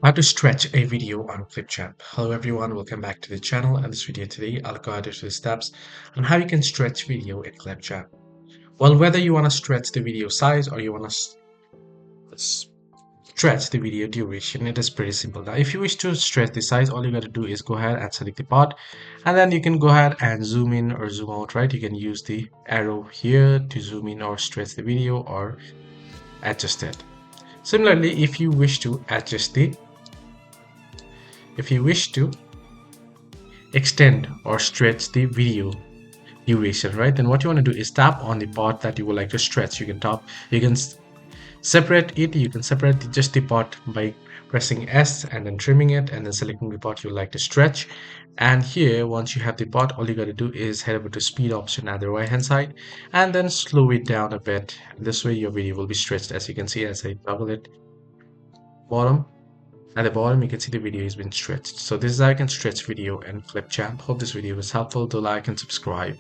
How to stretch a video on ClipChamp. Hello everyone, welcome back to the channel. And this video today, I'll go through the steps on how you can stretch video in ClipChamp. Well, whether you want to stretch the video size or you want to stretch the video duration, it is pretty simple. Now, if you wish to stretch the size, all you got to do is go ahead and select the part, and then you can go ahead and zoom in or zoom out, right? You can use the arrow here to zoom in or stretch the video or adjust it. Similarly, if you wish to extend or stretch the video duration, right, then what you want to do is tap on the part that you would like to stretch. You can separate it. You can separate just the part by pressing S and then trimming it and then selecting the part you would like to stretch. And here, once you have the part, all you got to do is head over to speed option at the right hand side and then slow it down a bit. This way your video will be stretched. As you can see, as I toggle it bottom, at the bottom, you can see the video has been stretched. So this is how I can stretch video in ClipChamp. Hope this video was helpful. Do like and subscribe.